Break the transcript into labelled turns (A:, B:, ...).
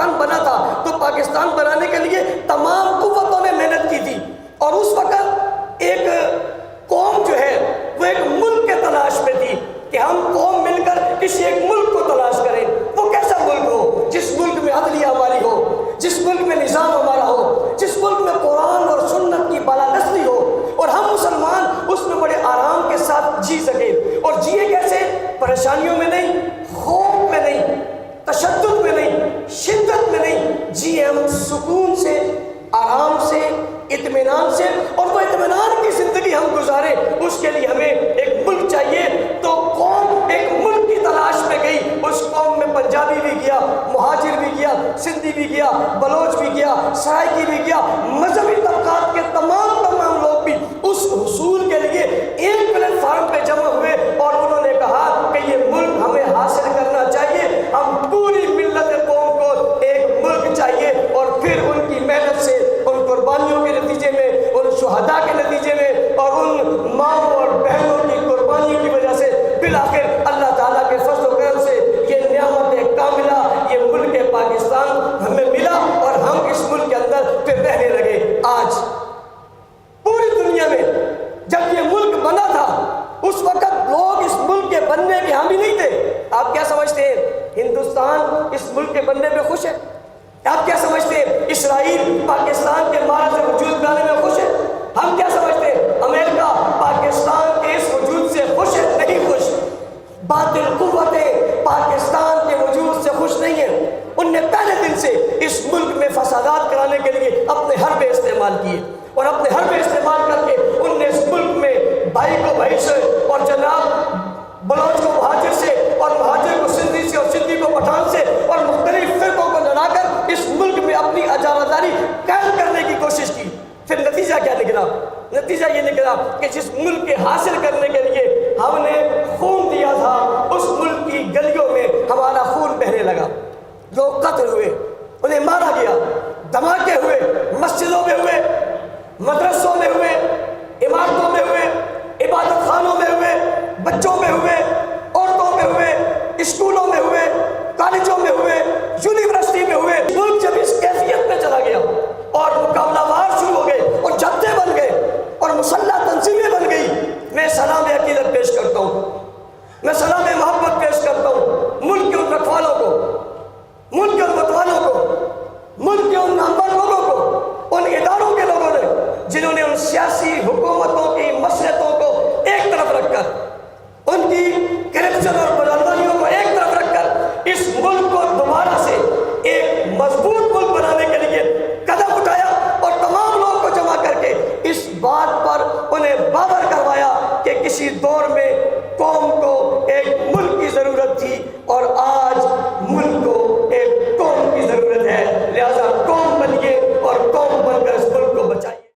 A: پاکستان بنا تھا تو پاکستان بنانے کے لیے تمام قوتوں نے محنت کی تھی، اور اس وقت ایک قوم جو ہے وہ ایک ملک کے تلاش میں تھی کہ ہم قوم مل کر کسی ایک ملک کو تلاش کریں۔ وہ کیسا ملک ہو؟ جس ملک میں عدلیہ ہماری ہو، جس ملک میں نظام ہمارا ہو، جس ملک میں قرآن اور سنت کی بالادستی ہو، اور ہم مسلمان اس میں بڑے آرام کے ساتھ جی سکیں۔ اور جیے کیسے؟ پریشانیوں میں نہیں، خوف میں نہیں، تشدد میں نہیں، شدت میں نہیں، جیے ہم سکون سے، آرام سے، اطمینان سے، اور وہ اطمینان کی زندگی ہم گزارے۔ اس کے لیے ہمیں ایک ملک چاہیے۔ تو قوم ایک ملک کی تلاش میں گئی۔ اس قوم میں پنجابی بھی گیا، مہاجر بھی گیا، سندھی بھی گیا، بلوچ بھی گیا، سرائکی بھی گیا، مذہبی طبقات کے تمام لوگ بھی اس حصول کے لیے ایک پلیٹ فارم پہ جمع ہوئے، اور انہوں نے کہا کہ یہ ملک ہمیں حاصل کرنا چاہیے، ہم پوری ملت قوم کو ایک ملک چاہیے۔ اور پھر ان کی محنت سے، ان قربانیوں کے نتیجے میں، ان شہداء کے نتیجے میں، اور ان ماؤں اور بہنوں کی قربانی کی وجہ سے بالآخر اللہ تعالیٰ کے فضل و کرم سے یہ نعمت کاملہ، یہ ملک پاکستان ہمیں ملا، اور ہم اس ملک کے اندر پھر رہنے لگے۔ آج پوری دنیا میں جب یہ ملک بنا تھا اس وقت لوگ اس ملک کے بننے کے حامی نہیں تھے۔ آپ کیا سمجھتے ہیں ہندوستان اس ملک کے بننے میں خوش ہے؟ آپ کیا سمجھتے ہیں اسرائیل پاکستان کے معرض وجود میں آنے میں خوش ہے؟ ہم کیا سمجھتے ہیں امریکہ پاکستان کے اس وجود سے خوش ہے؟ نہیں خوش۔ باطل قوتیں پاکستان کے وجود سے خوش نہیں ہیں۔ ان نے پہلے دن سے اس ملک میں فسادات کرانے کے لیے اپنے حربے استعمال کیے، اور اپنے حربے استعمال کر کے ان نے اس ملک میں بھائی کو بھائی سے، اور جناب بلوچ کو مہاجر سے، اور مہاجر کو سندھی سے، اور سندھی کو پٹھان سے، اور مختلف فرقوں کو لڑا کر اس ملک میں اپنی اجارہ داری قائم کرنے کی کوشش کی۔ پھر نتیجہ کیا نکلا؟ نتیجہ یہ نکلا کہ جس ملک کے حاصل کرنے کے لیے ہم نے خون دیا تھا، اس ملک کی گلیوں میں ہمارا خون بہنے لگا۔ لوگ قتل ہوئے، انہیں مارا گیا، دھماکے ہوئے، مسجدوں میں ہوئے، مدرسوں میں ہوئے، عمارتوں میں ہوئے، عبادت خانوں میں ہوئے، بچوں میں ہوئے، عورتوں میں ہوئے، اسکولوں میں ہوئے، کالجوں میں ہوئے، یونیورسٹی میں ہوئے۔ ملک جب اس کیفیت میں چلا گیا اور مقابلہ وار شروع ہو گئے، اور جبتے بن گئے، اور مسلح تنظیمیں بن گئی، میں سلام عقیدت پیش کرتا ہوں، میں سلام محبت پیش کرتا ہوں ملک کے ان رکھوالوں کو، ملک کے ان متوالوں کو، ملک کے ان نامور لوگوں کو، ان اداروں کے لوگوں نے جنہوں نے ان سیاسی حکومتوں کی مصلحتوں کو ایک طرف رکھ کر، ان کی کرپشن اور بدعنوانیوں کو ایک طرف رکھ کر اس ملک کو دوبارہ سے ایک مضبوط ملک بنانے کے لیے قدم اٹھایا، اور تمام لوگوں کو جمع کر کے اس بات پر انہیں باور کروایا کہ کسی دور میں قوم کو